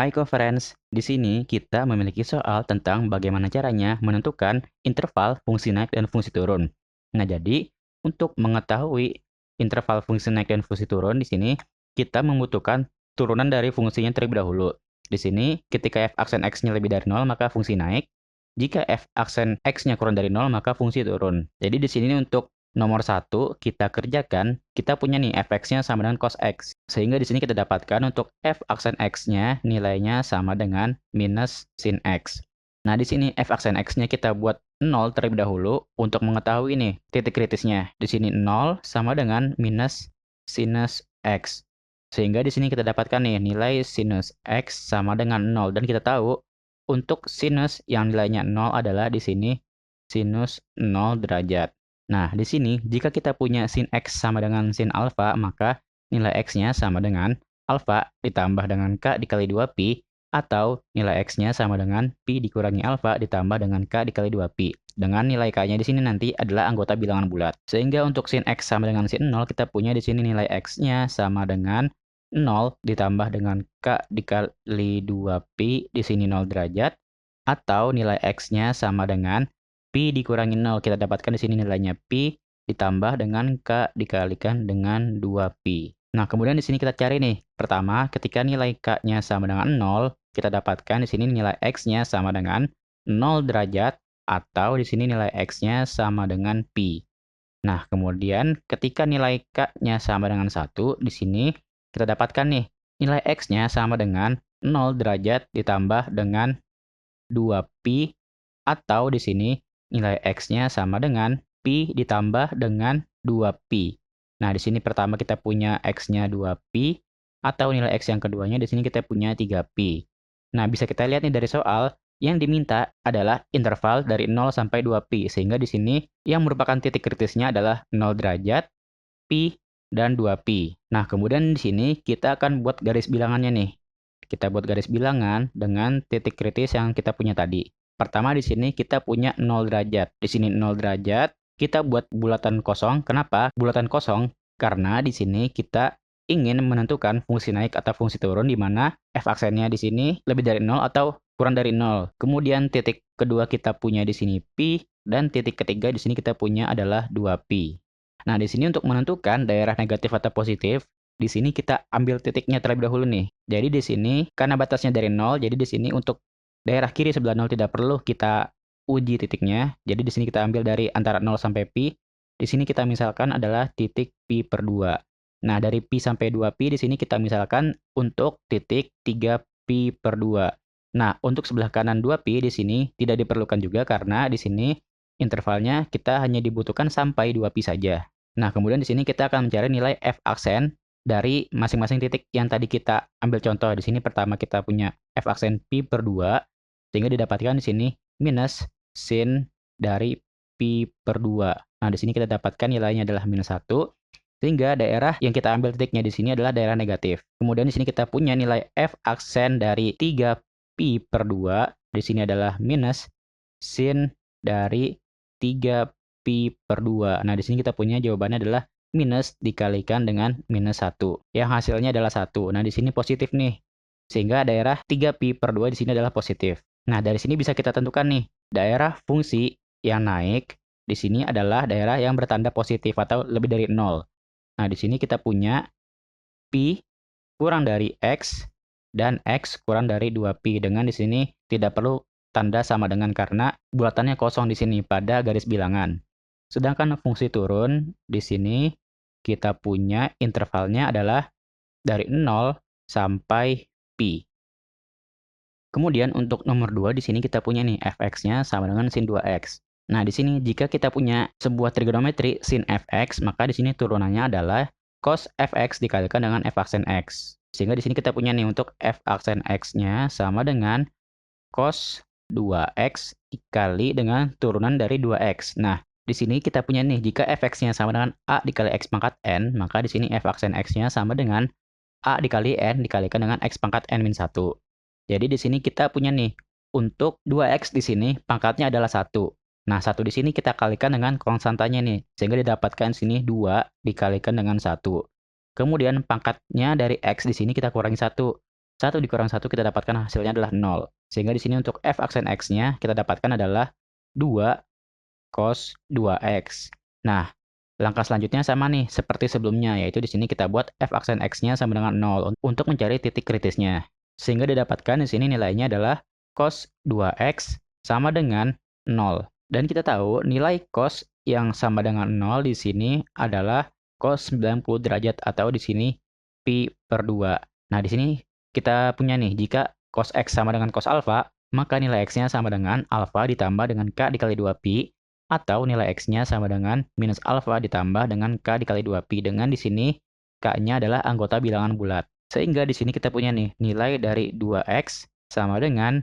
Hai conference, di sini kita memiliki soal tentang bagaimana caranya menentukan interval fungsi naik dan fungsi turun. Nah, jadi untuk mengetahui interval fungsi naik dan fungsi turun di sini kita membutuhkan turunan dari fungsinya terlebih dahulu. Di sini ketika f aksen x-nya lebih dari 0 maka fungsi naik. Jika f aksen x-nya kurang dari 0 maka fungsi turun. Jadi di sini untuk nomor 1 kita kerjakan, kita punya nih fx-nya sama dengan cos x. Sehingga di sini kita dapatkan untuk f aksen x-nya nilainya sama dengan minus sin x. Nah, di sini f aksen x-nya kita buat 0 terlebih dahulu untuk mengetahui nih titik kritisnya. Di sini 0 sama dengan minus sinus x. Sehingga di sini kita dapatkan nih nilai sinus x sama dengan 0 dan kita tahu untuk sinus yang nilainya 0 adalah di sini sinus 0 derajat. Nah, di sini jika kita punya sin x sama dengan sin alfa, maka nilai x-nya sama dengan alfa ditambah dengan k dikali 2pi, atau nilai x-nya sama dengan pi dikurangi alfa ditambah dengan k dikali 2pi. Dengan nilai k-nya di sini nanti adalah anggota bilangan bulat. Sehingga untuk sin x sama dengan sin 0, kita punya di sini nilai x-nya sama dengan 0 ditambah dengan k dikali 2pi, di sini 0 derajat, atau nilai x-nya sama dengan pi dikurangi 0. Kita dapatkan di sini nilainya pi ditambah dengan k dikalikan dengan 2pi. Nah, kemudian di sini kita cari nih. Pertama, ketika nilai k-nya sama dengan 0, kita dapatkan di sini nilai x-nya sama dengan 0 derajat, atau di sini nilai x-nya sama dengan pi. Nah, kemudian ketika nilai k-nya sama dengan 1, di sini kita dapatkan nih, nilai x-nya sama dengan 0 derajat ditambah dengan 2pi, atau di sini nilai x-nya sama dengan pi ditambah dengan 2pi. Nah, di sini pertama kita punya x-nya 2pi, atau nilai x yang keduanya di sini kita punya 3pi. Nah, bisa kita lihat nih dari soal, yang diminta adalah interval dari 0 sampai 2pi, sehingga di sini yang merupakan titik kritisnya adalah 0 derajat, pi, dan 2pi. Nah, kemudian di sini kita akan buat garis bilangannya nih. Kita buat garis bilangan dengan titik kritis yang kita punya tadi. Pertama di sini kita punya 0 derajat. Di sini 0 derajat, kita buat bulatan kosong. Kenapa? Bulatan kosong karena di sini kita ingin menentukan fungsi naik atau fungsi turun di mana f aksennya di sini lebih dari 0 atau kurang dari 0. Kemudian titik kedua kita punya di sini pi, dan titik ketiga di sini kita punya adalah 2pi. Nah, di sini untuk menentukan daerah negatif atau positif, di sini kita ambil titiknya terlebih dahulu nih. Jadi di sini karena batasnya dari 0, jadi di sini untuk daerah kiri sebelah 0 tidak perlu kita uji titiknya. Jadi di sini kita ambil dari antara 0 sampai pi. Di sini kita misalkan adalah titik pi per 2. Nah, dari pi sampai 2pi di sini kita misalkan untuk titik 3pi per 2. Nah, untuk sebelah kanan 2pi di sini tidak diperlukan juga karena di sini intervalnya kita hanya dibutuhkan sampai 2pi saja. Nah, kemudian di sini kita akan mencari nilai f aksen dari masing-masing titik yang tadi kita ambil contoh. Di sini pertama kita punya f aksen pi per 2, sehingga didapatkan di sini minus sin dari pi per 2. Nah, di sini kita dapatkan nilainya adalah minus 1, sehingga daerah yang kita ambil titiknya di sini adalah daerah negatif. Kemudian di sini kita punya nilai f aksen dari 3pi per 2, di sini adalah minus sin dari 3pi per 2. Nah, di sini kita punya jawabannya adalah minus dikalikan dengan minus 1, yang hasilnya adalah 1. Nah, di sini positif nih, sehingga daerah 3pi per 2 di sini adalah positif. Nah, dari sini bisa kita tentukan nih, daerah fungsi yang naik di sini adalah daerah yang bertanda positif atau lebih dari 0. Nah, di sini kita punya pi kurang dari x dan x kurang dari 2pi, dengan di sini tidak perlu tanda sama dengan karena bulatannya kosong di sini pada garis bilangan. Sedangkan fungsi turun di sini kita punya intervalnya adalah dari 0 sampai pi. Kemudian untuk nomor 2 di sini kita punya nih fx-nya sama dengan sin 2x. Nah, di sini jika kita punya sebuah trigonometri sin fx, maka di sini turunannya adalah cos fx dikalikan dengan f aksen x. Sehingga di sini kita punya nih untuk f aksen x-nya sama dengan cos 2x dikali dengan turunan dari 2x. Nah, di sini kita punya nih, jika fx-nya sama dengan a dikali x pangkat n, maka di sini f aksen x-nya sama dengan a dikali n dikalikan dengan x pangkat n min 1. Jadi di sini kita punya nih, untuk 2x di sini pangkatnya adalah 1. Nah, 1 di sini kita kalikan dengan konstantanya nih, sehingga didapatkan sini 2 dikalikan dengan 1. Kemudian pangkatnya dari x di sini kita kurangi 1. 1 dikurang 1 kita dapatkan hasilnya adalah 0. Sehingga di sini untuk f aksen x-nya kita dapatkan adalah 2 cos 2x. Nah, langkah selanjutnya sama nih seperti sebelumnya, yaitu di sini kita buat f aksen x-nya sama dengan 0 untuk mencari titik kritisnya. Sehingga didapatkan di sini nilainya adalah cos 2x sama dengan 0. Dan kita tahu nilai cos yang sama dengan 0 di sini adalah cos 90 derajat atau di sini pi per 2. Nah, di sini kita punya nih, jika cos X sama dengan cos alfa, maka nilai X-nya sama dengan alfa ditambah dengan K dikali 2pi, atau nilai X-nya sama dengan minus alfa ditambah dengan K dikali 2pi, dengan di sini K-nya adalah anggota bilangan bulat. Sehingga di sini kita punya nih, nilai dari 2X sama dengan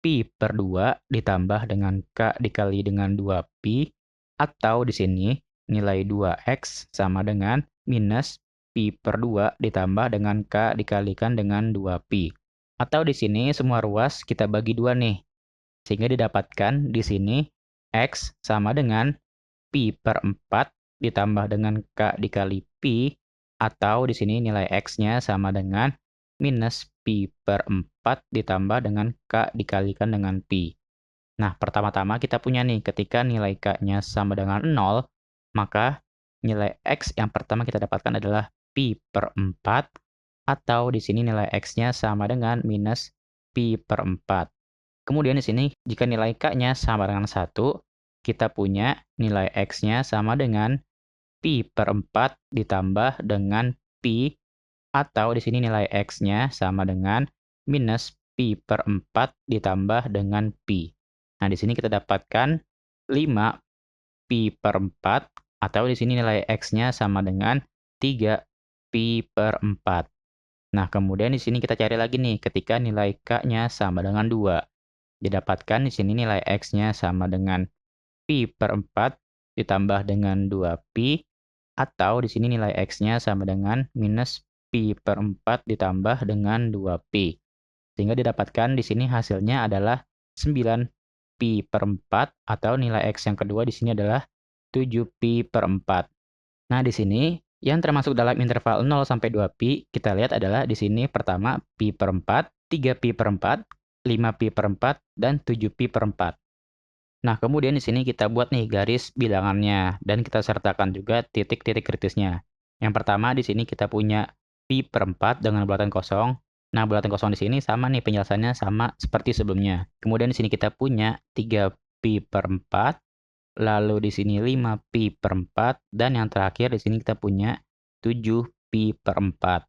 pi per 2 ditambah dengan K dikali dengan 2pi, atau di sini nilai 2X sama dengan minus pi per 2 ditambah dengan K dikalikan dengan 2pi. Atau di sini semua ruas kita bagi 2 nih. Sehingga didapatkan di sini X sama dengan pi per 4 ditambah dengan K dikali pi, atau di sini nilai X-nya sama dengan minus pi per 4 ditambah dengan K dikalikan dengan pi. Nah, pertama-tama kita punya nih, ketika nilai K-nya sama dengan 0, maka nilai X yang pertama kita dapatkan adalah pi per 4, atau di sini nilai X-nya sama dengan minus pi per 4. Kemudian di sini, jika nilai K-nya sama dengan 1, kita punya nilai X-nya sama dengan pi per 4 ditambah dengan pi, atau di sini nilai X-nya sama dengan minus pi per 4 ditambah dengan pi. Nah, di sini kita dapatkan 5 pi per 4, atau di sini nilai X-nya sama dengan 3 pi per 4. Nah, kemudian di sini kita cari lagi nih, ketika nilai K-nya sama dengan 2. Didapatkan di sini nilai X-nya sama dengan pi per 4 ditambah dengan 2pi, atau di sini nilai X-nya sama dengan minus pi per 4 ditambah dengan 2pi. Sehingga didapatkan di sini hasilnya adalah 9 pi per 4, atau nilai X yang kedua di sini adalah 7 pi per 4. Nah, di sini yang termasuk dalam interval 0 sampai 2pi, kita lihat adalah di sini pertama pi per 4, 3 pi per 4, 5 pi per 4, dan 7 pi per 4. Nah, kemudian di sini kita buat nih garis bilangannya, dan kita sertakan juga titik-titik kritisnya. Yang pertama di sini kita punya pi per 4 dengan bulatan kosong. Nah, bulatan kosong di sini sama nih penjelasannya sama seperti sebelumnya. Kemudian di sini kita punya 3 pi per 4, lalu di sini 5 pi per 4, dan yang terakhir di sini kita punya 7 pi per 4.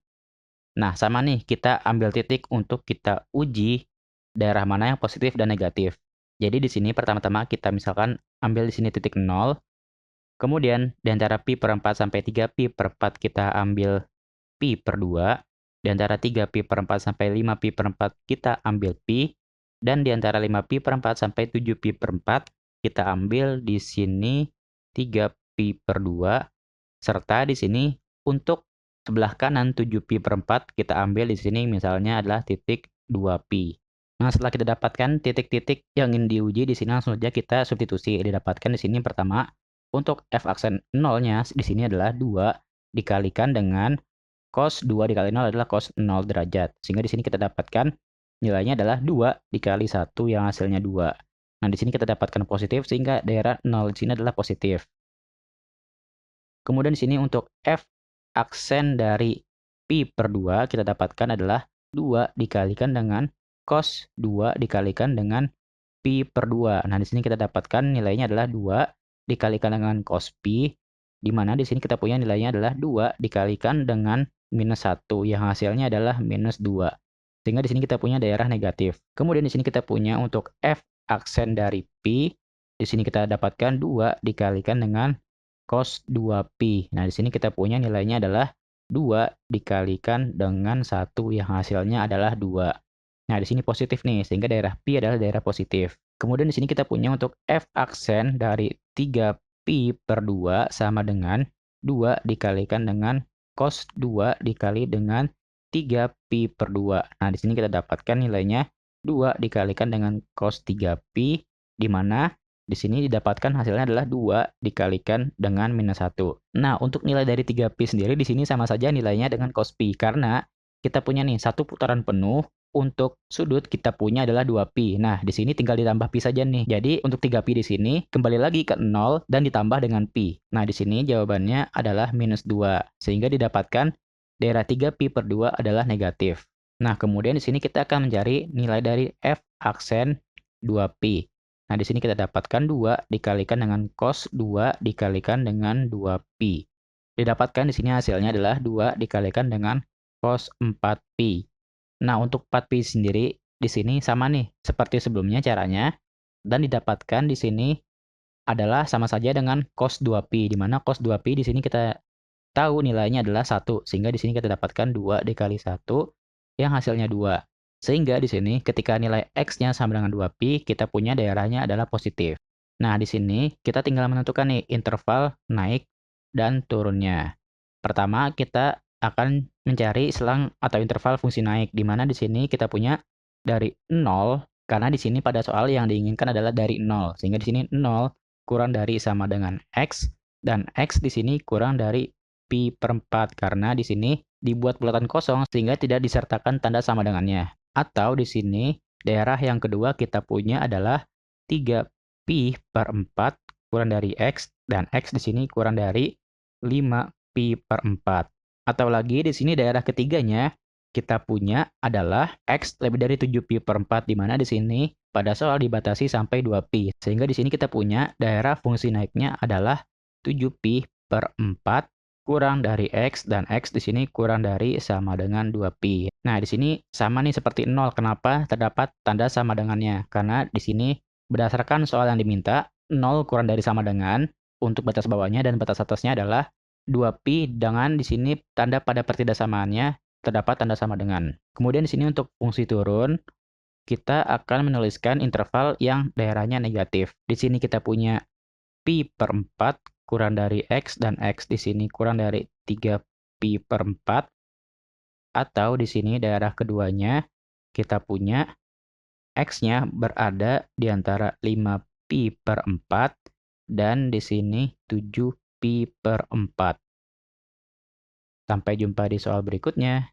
Nah, sama nih kita ambil titik untuk kita uji daerah mana yang positif dan negatif. Jadi di sini pertama-tama kita misalkan ambil di sini titik 0, kemudian di antara pi per 4 sampai 3 pi per 4 kita ambil pi per 2, di antara 3 pi per 4 sampai 5 pi per 4 kita ambil pi, dan di antara 5 pi per 4 sampai 7 pi per 4 kita ambil di sini 3 pi per 2, serta di sini untuk sebelah kanan 7 pi per 4 kita ambil di sini misalnya adalah titik 2 pi. Nah, setelah kita dapatkan titik-titik yang ingin diuji, di sini langsung saja kita substitusi. Didapatkan di sini pertama, untuk f aksen 0-nya di sini adalah 2 dikalikan dengan cos 2 dikali 0 adalah cos 0 derajat. Sehingga di sini kita dapatkan nilainya adalah 2 dikali 1 yang hasilnya 2. Nah, di sini kita dapatkan positif sehingga daerah 0 di sini adalah positif. Kemudian di sini untuk f aksen dari pi per 2 kita dapatkan adalah 2 dikalikan dengan cos 2 dikalikan dengan pi per 2. Nah, di sini kita dapatkan nilainya adalah 2 dikalikan dengan cos pi, di mana di sini kita punya nilainya adalah 2 dikalikan dengan minus 1, yang hasilnya adalah minus 2. Sehingga di sini kita punya daerah negatif. Kemudian di sini kita punya untuk f aksen dari pi, di sini kita dapatkan 2 dikalikan dengan cos 2pi. Nah, di sini kita punya nilainya adalah 2 dikalikan dengan 1 yang hasilnya adalah 2. Nah, di sini positif nih, sehingga daerah pi adalah daerah positif. Kemudian di sini kita punya untuk f aksen dari 3 pi per 2 sama dengan 2 dikalikan dengan cos 2 dikali dengan 3 pi per 2. Nah, di sini kita dapatkan nilainya 2 dikalikan dengan cos 3pi, di mana di sini didapatkan hasilnya adalah 2 dikalikan dengan minus 1. Nah, untuk nilai dari 3pi sendiri di sini sama saja nilainya dengan cos pi, karena kita punya nih satu putaran penuh, untuk sudut kita punya adalah 2pi. Nah, di sini tinggal ditambah pi saja nih. Jadi untuk 3pi di sini kembali lagi ke 0 dan ditambah dengan pi. Nah, di sini jawabannya adalah -2, sehingga didapatkan daerah 3pi per 2 adalah negatif. Nah, kemudian di sini kita akan mencari nilai dari f aksen 2pi. Nah, di sini kita dapatkan 2 dikalikan dengan cos 2 dikalikan dengan 2pi. Didapatkan di sini hasilnya adalah 2 dikalikan dengan cos 4pi. Nah, untuk 4pi sendiri di sini sama nih seperti sebelumnya caranya, dan didapatkan di sini adalah sama saja dengan cos 2pi, di mana cos 2pi di sini kita tahu nilainya adalah 1, sehingga di sini kita dapatkan 2 dikali 1 yang hasilnya 2. Sehingga di sini ketika nilai x-nya sama dengan 2pi, kita punya daerahnya adalah positif. Nah, di sini kita tinggal menentukan nih interval naik dan turunnya. Pertama, kita akan mencari selang atau interval fungsi naik, di mana di sini kita punya dari 0, karena di sini pada soal yang diinginkan adalah dari 0, sehingga di sini 0 kurang dari sama dengan x, dan x di sini kurang dari pi per 4, karena di sini dibuat bulatan kosong sehingga tidak disertakan tanda sama dengannya. Atau di sini daerah yang kedua kita punya adalah 3pi per 4 kurang dari x, dan x di sini kurang dari 5pi per 4. Atau lagi di sini daerah ketiganya kita punya adalah x lebih dari 7pi per 4, di mana di sini pada soal dibatasi sampai 2pi. Sehingga di sini kita punya daerah fungsi naiknya adalah 7pi per 4 kurang dari x, dan x di sini kurang dari sama dengan 2pi. Nah, di sini sama nih seperti 0. Kenapa terdapat tanda sama dengannya? Karena di sini berdasarkan soal yang diminta, 0 kurang dari sama dengan, untuk batas bawahnya dan batas atasnya adalah 2pi, dengan di sini tanda pada pertidaksamaannya terdapat tanda sama dengan. Kemudian di sini untuk fungsi turun, kita akan menuliskan interval yang daerahnya negatif. Di sini kita punya pi per 4 kurang dari x, dan x di sini kurang dari 3pi per 4, atau di sini daerah keduanya kita punya x-nya berada di antara 5pi per 4 dan di sini 7pi per 4. Sampai jumpa di soal berikutnya.